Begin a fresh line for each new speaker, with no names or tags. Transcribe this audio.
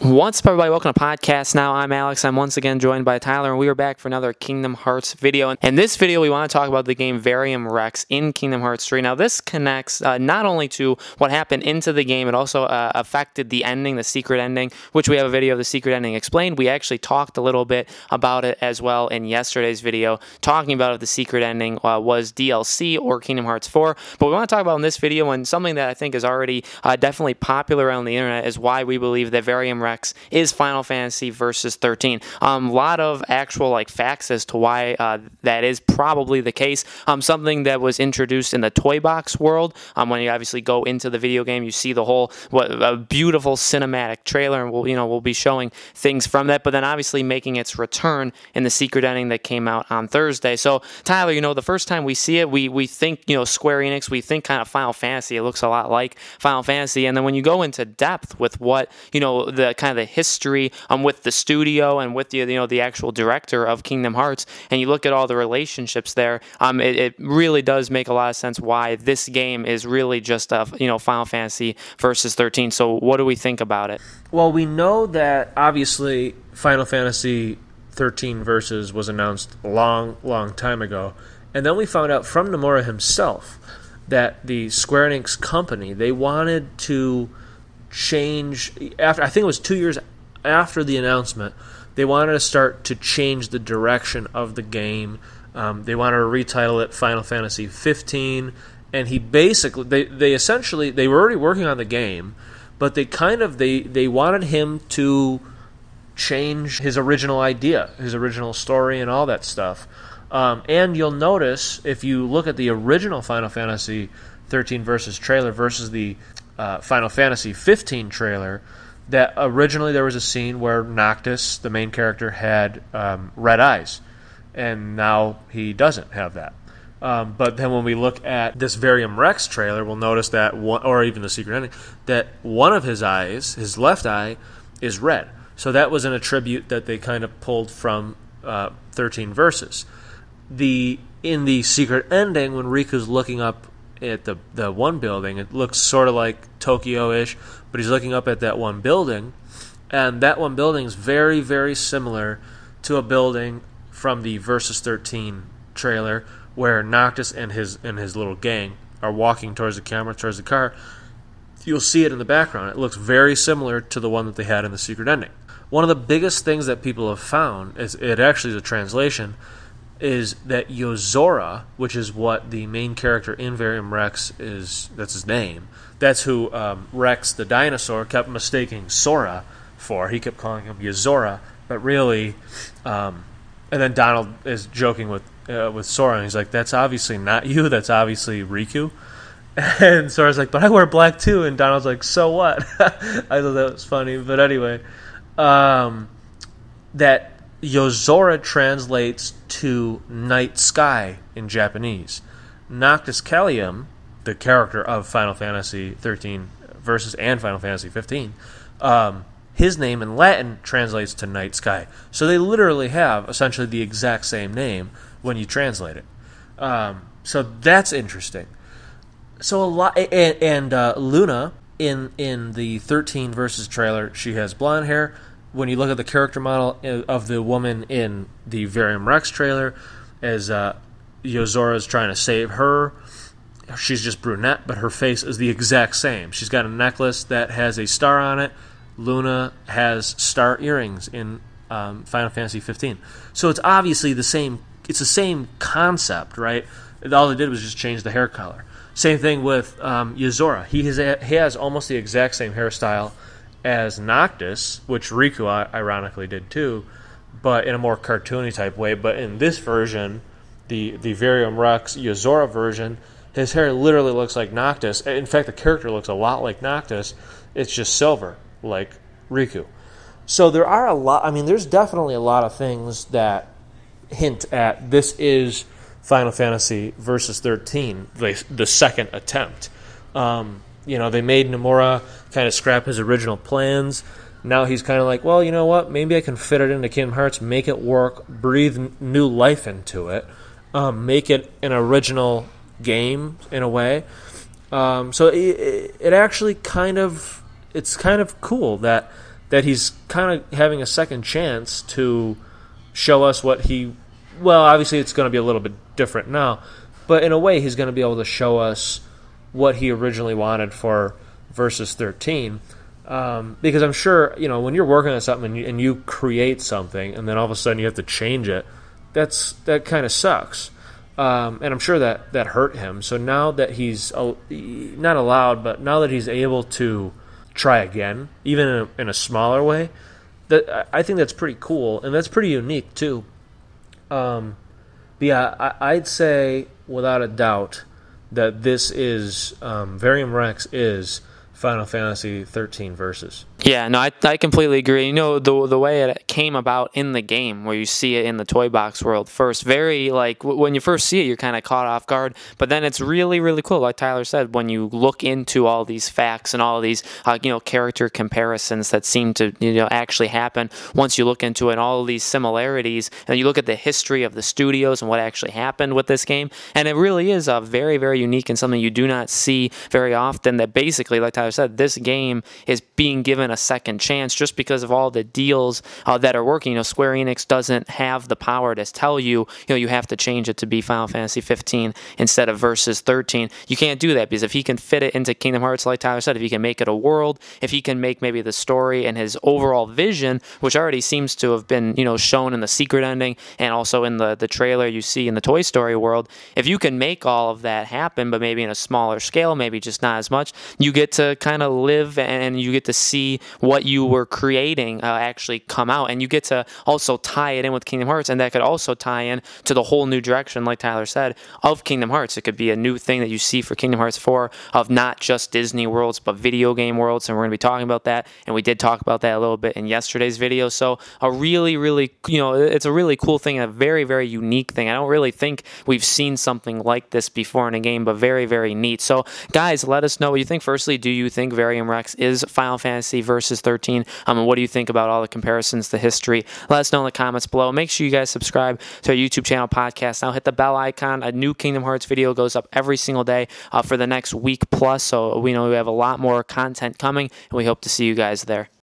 What's up, everybody? Welcome to Podcast Now. I'm Alex. I'm once again joined by Tyler, and we are back for another Kingdom Hearts video. And in this video, we want to talk about the game Verum Rex in Kingdom Hearts 3. Now, this connects not only to what happened into the game, it also affected the ending, the secret ending, which we have a video of the secret ending explained. We actually talked a little bit about it as well in yesterday's video, talking about if the secret ending was DLC or Kingdom Hearts 4. But we want to talk about in this video, and something that I think is already definitely popular around the internet, is why we believe that Verum Rex is Final Fantasy versus 13. A lot of actual facts as to why that is probably the case. Something that was introduced in the toy box world. When you obviously go into the video game, you see the whole a beautiful cinematic trailer, and we'll be showing things from that. But then obviously making its return in the secret ending that came out on Thursday. So Tyler, the first time we see it, we think Square Enix, we think kind of Final Fantasy. It looks a lot like Final Fantasy, and then when you go into depth with what the kind of the history with the studio and with the actual director of Kingdom Hearts, and you look at all the relationships there, it really does make a lot of sense why this game is really just Final Fantasy versus 13. So what do we think about it?
Well, we know that obviously Final Fantasy 13 Versus was announced a long time ago, and then we found out from Nomura himself that the Square Enix company, they wanted to change, after I think it was 2 years after the announcement, they wanted to start to change the direction of the game. They wanted to retitle it Final Fantasy 15, and he basically they were already working on the game, but they wanted him to change his original idea, his original story, and all that stuff. And you'll notice if you look at the original Final Fantasy 13 Versus trailer versus the Final Fantasy 15 trailer, that originally there was a scene where Noctis, the main character, had red eyes, and now he doesn't have that. But then when we look at this Verum Rex trailer, we'll notice that or even the secret ending, that one of his eyes, his left eye, is red. So that was an attribute that they kind of pulled from 13 Versus. In the secret ending, when Riku's looking up at the one building, it looks sort of like Tokyo-ish, but he's looking up at that one building, and that one building is very, very similar to a building from the Versus 13 trailer where Noctis and his little gang are walking towards the camera, towards the car. You'll see it in the background. It looks very similar to the one that they had in the secret ending. One of the biggest things that people have found, it actually is a translation, is that Yozora, which is what the main character in Verum Rex is, that's his name. That's who Rex the dinosaur kept mistaking Sora for. He kept calling him Yozora, but really, and then Donald is joking with Sora, and he's like, "That's obviously not you. That's obviously Riku." And Sora's like, "But I wear black too." And Donald's like, "So what?" I thought that was funny, but anyway, that Yozora translates to night sky in Japanese. Noctis Callium, the character of Final Fantasy 13 Versus and Final Fantasy 15, his name in Latin translates to night sky. So they literally have essentially the exact same name when you translate it. So that's interesting. So a lot, and Luna in the 13 Versus trailer, she has blonde hair. When you look at the character model of the woman in the Verum Rex trailer, as Yozora is trying to save her, she's just brunette, but her face is the exact same. She's got a necklace that has a star on it. Luna has star earrings in Final Fantasy 15. So it's obviously the same. It's the same concept, right? All they did was just change the hair color. Same thing with Yozora. He has almost the exact same hairstyle as Noctis, which Riku ironically did too, but in a more cartoony type way. But in this version, the Verum Rex Yozora version, his hair literally looks like Noctis. In fact, the character looks a lot like Noctis. It's just silver, like Riku. So there are there's definitely a lot of things that hint at this is Final Fantasy Versus 13, the second attempt. They made Nomura kind of scrap his original plans. Now he's kind of like, well, you know what? Maybe I can fit it into Kingdom Hearts, make it work, breathe new life into it, make it an original game in a way. So it actually it's kind of cool that that he's kind of having a second chance to show us what he. Well, obviously it's going to be a little bit different now, but in a way he's going to be able to show us what he originally wanted for Versus 13. Because I'm sure, when you're working on something and you create something and then all of a sudden you have to change it, that kind of sucks. And I'm sure that hurt him. So now that he's not allowed, but now that he's able to try again, even in a smaller way, I think that's pretty cool, and that's pretty unique too. But yeah, I'd say without a doubt that this is Verum Rex is Final Fantasy 13 Versus.
Yeah, no, I completely agree. The way it came about in the game, where you see it in the toy box world first, very, like, when you first see it, you're kind of caught off guard, but then it's really, really cool, like Tyler said, when you look into all these facts and all these, character comparisons that seem to, actually happen once you look into it, and all of these similarities, and you look at the history of the studios and what actually happened with this game, and it really is very, very unique and something you do not see very often, that basically, like Tyler said, this game is being given a second chance just because of all the deals that are working. Square Enix doesn't have the power to tell you, you have to change it to be Final Fantasy 15 instead of Versus 13. You can't do that, because if he can fit it into Kingdom Hearts, like Tyler said, if he can make it a world, if he can make maybe the story and his overall vision, which already seems to have been, shown in the secret ending and also in the trailer you see in the Toy Story world, if you can make all of that happen, but maybe in a smaller scale, maybe just not as much, you get to kind of live and you get to see what you were creating actually come out, and you get to also tie it in with Kingdom Hearts, and that could also tie in to the whole new direction, like Tyler said, of Kingdom Hearts. It could be a new thing that you see for Kingdom Hearts 4 of not just Disney worlds, but video game worlds, and we're going to be talking about that, and we did talk about that a little bit in yesterday's video. So a really, really, it's a really cool thing, and a very, very unique thing. I don't really think we've seen something like this before in a game, but very, very neat. So guys, let us know what you think. Firstly, do you think Verum Rex is Final Fantasy Versus 13? And what do you think about all the comparisons, the history? Let us know in the comments below. Make sure you guys subscribe to our YouTube channel, podcast. Now hit the bell icon. A new Kingdom Hearts video goes up every single day for the next week plus. So we know we have a lot more content coming, and we hope to see you guys there.